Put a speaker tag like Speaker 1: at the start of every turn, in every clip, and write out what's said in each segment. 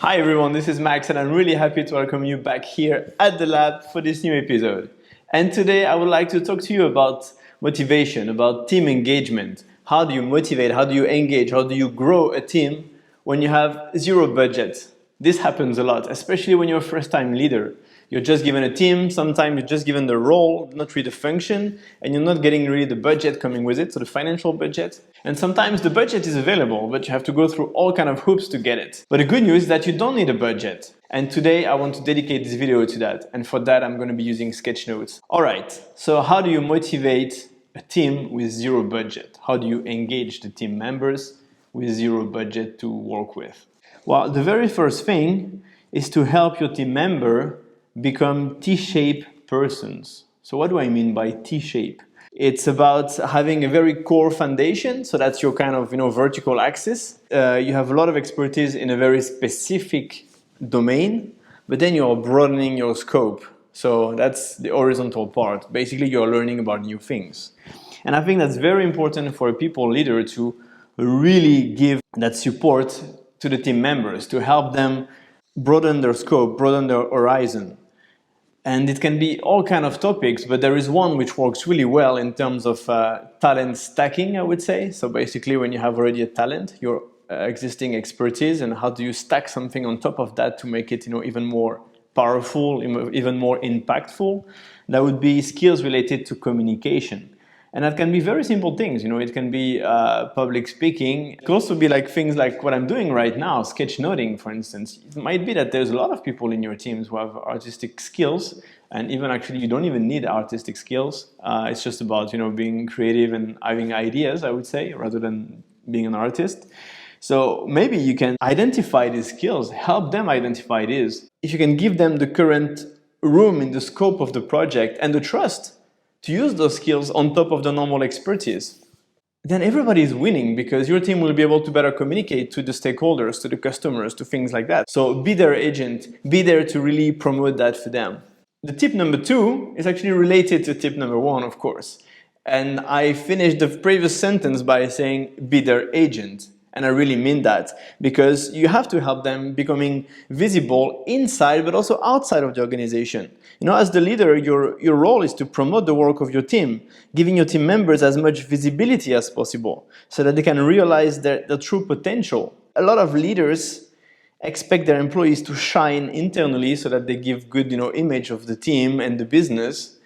Speaker 1: Hi everyone, this is Max and I'm really happy to welcome you back here at the lab for this new episode. And today I would like to talk to you about motivation, about team engagement. How do you motivate, how do you engage, how do you grow a team when you have zero budget? This happens a lot, especially when you're a first-time leader. You're just given a team, sometimes you're just given the role, not really the function, and you're not getting really the budget coming with it, so the financial budget. And sometimes the budget is available, but you have to go through all kind of hoops to get it. But the good news is that you don't need a budget. And today I want to dedicate this video to that. And for that, I'm going to be using Sketchnotes. All right, so how do you motivate a team with zero budget? How do you engage the team members with zero budget to work with? Well, the very first thing is to help your team member become T-shaped persons. So what do I mean by T-shape? It's about having a very core foundation, so that's your kind of vertical axis. You have a lot of expertise in a very specific domain, but then you're broadening your scope. So that's the horizontal part. Basically, you're learning about new things. And I think that's very important for a people leader to really give that support to the team members, to help them broaden their scope, broaden their horizon. And it can be all kind of topics, but there is one which works really well in terms of talent stacking, I would say. So basically when you have already a talent, your existing expertise, and how do you stack something on top of that to make it even more powerful, even more impactful, that would be skills related to communication. And that can be very simple things, it can be public speaking. It could also be like things like what I'm doing right now, sketchnoting, for instance. It might be that there's a lot of people in your teams who have artistic skills, and even actually you don't even need artistic skills. It's just about being creative and having ideas, I would say, rather than being an artist. So maybe you can identify these skills, help them identify these. If you can give them the current room in the scope of the project and the trust to use those skills on top of the normal expertise, then everybody is winning, because your team will be able to better communicate to the stakeholders, to the customers, to things like that. So be their agent, be there to really promote that for them. The tip number 2 is actually related to tip number 1, of course. And I finished the previous sentence by saying be their agent. And I really mean that, because you have to help them becoming visible inside but also outside of the organization. As the leader, your role is to promote the work of your team, giving your team members as much visibility as possible so that they can realize their true potential. A lot of leaders expect their employees to shine internally so that they give good image of the team and the business,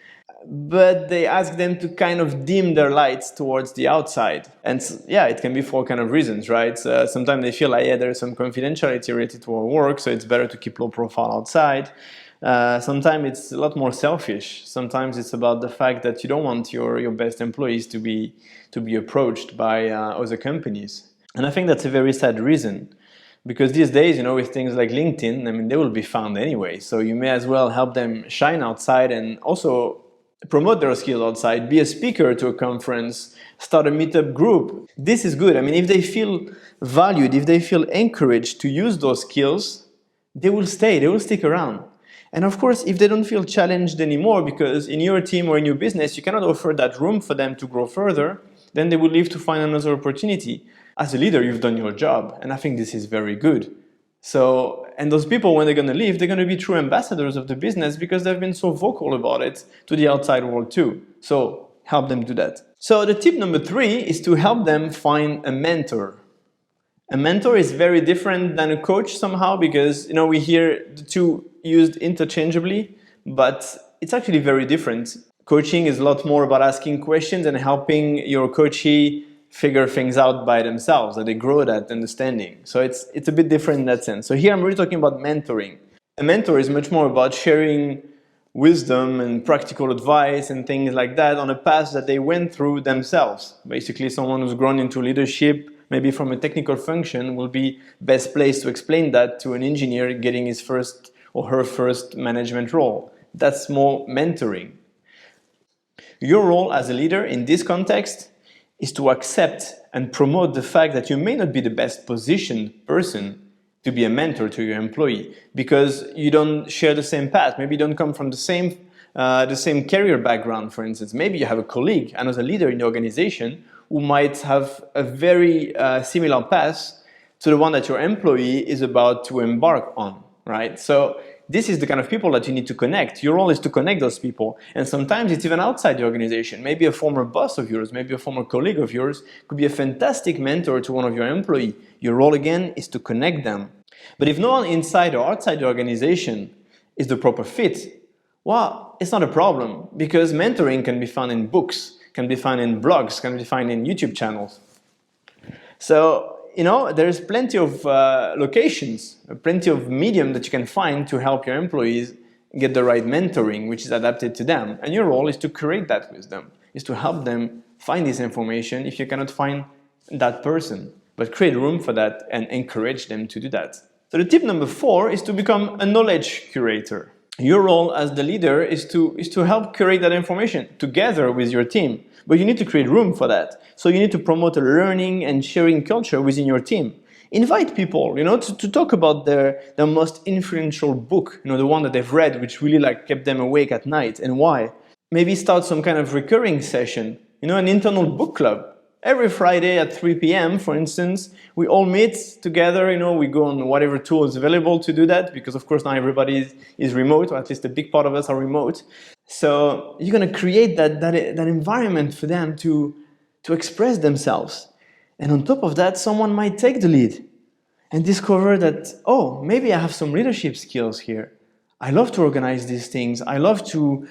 Speaker 1: but they ask them to kind of dim their lights towards the outside. And yeah, it can be for kind of reasons, right? Sometimes they feel like, yeah, there's some confidentiality related to our work, so it's better to keep low profile outside. Sometimes it's a lot more selfish. Sometimes it's about the fact that you don't want your best employees to be approached by other companies. And I think that's a very sad reason. Because these days, with things like LinkedIn, they will be found anyway. So you may as well help them shine outside and also promote their skills outside, be a speaker to a conference, start a meetup group. This is good. If they feel valued, if they feel encouraged to use those skills, they will stay, they will stick around. And of course, if they don't feel challenged anymore, because in your team or in your business, you cannot offer that room for them to grow further, then they will leave to find another opportunity. As a leader, you've done your job, and I think this is very good. So, and those people, when they're going to leave, they're going to be true ambassadors of the business because they've been so vocal about it to the outside world too. So help them do that. So the tip number 3 is to help them find a mentor. A mentor is very different than a coach somehow, because we hear the two used interchangeably, but it's actually very different. Coaching is a lot more about asking questions and helping your coachee figure things out by themselves, that they grow that understanding. So it's a bit different in that sense. So here I'm really talking about mentoring. A mentor is much more about sharing wisdom and practical advice and things like that on a path that they went through themselves. Basically, someone who's grown into leadership, maybe from a technical function, will be best placed to explain that to an engineer getting his first or her first management role. That's more mentoring. Your role as a leader in this context is to accept and promote the fact that you may not be the best positioned person to be a mentor to your employee, because you don't share the same path. Maybe you don't come from the same career background, for instance. Maybe you have a colleague, another leader in the organization, who might have a very similar path to the one that your employee is about to embark on, right? So this is the kind of people that you need to connect. Your role is to connect those people. And sometimes it's even outside the organization. Maybe a former boss of yours, maybe a former colleague of yours could be a fantastic mentor to one of your employees. Your role again is to connect them. But if no one inside or outside the organization is the proper fit, well, it's not a problem, because mentoring can be found in books, can be found in blogs, can be found in YouTube channels. So, there's plenty of locations, plenty of medium that you can find to help your employees get the right mentoring, which is adapted to them. And your role is to create that with them, is to help them find this information if you cannot find that person. But create room for that and encourage them to do that. So the tip number 4 is to become a knowledge curator. Your role as the leader is to help curate that information together with your team. But you need to create room for that. So you need to promote a learning and sharing culture within your team. Invite people, to talk about their most influential book, the one that they've read, which really kept them awake at night, and why. Maybe start some kind of recurring session, an internal book club. Every Friday at 3 p.m., for instance, we all meet together, we go on whatever tool is available to do that, because of course now everybody is remote, or at least a big part of us are remote. So you're going to create that environment for them to express themselves. And on top of that, someone might take the lead and discover that, oh, maybe I have some leadership skills here. I love to organize these things. I love to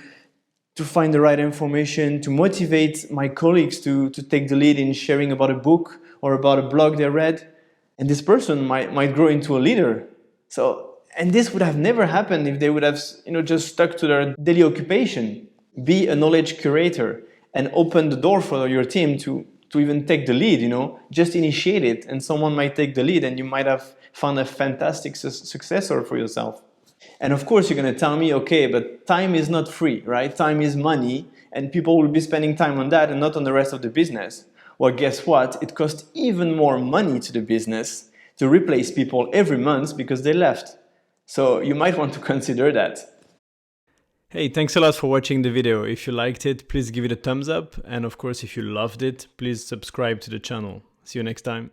Speaker 1: find the right information, to motivate my colleagues to take the lead in sharing about a book or about a blog they read. And this person might grow into a leader. And this would have never happened if they would have just stuck to their daily occupation. Be a knowledge curator and open the door for your team to even take the lead, just initiate it, and someone might take the lead and you might have found a fantastic successor for yourself. And of course, you're going to tell me, okay, but time is not free, right? Time is money, and people will be spending time on that and not on the rest of the business. Well, guess what? It costs even more money to the business to replace people every month because they left. So you might want to consider that. Hey, thanks a lot for watching the video. If you liked it, please give it a thumbs up. And of course, if you loved it, please subscribe to the channel. See you next time.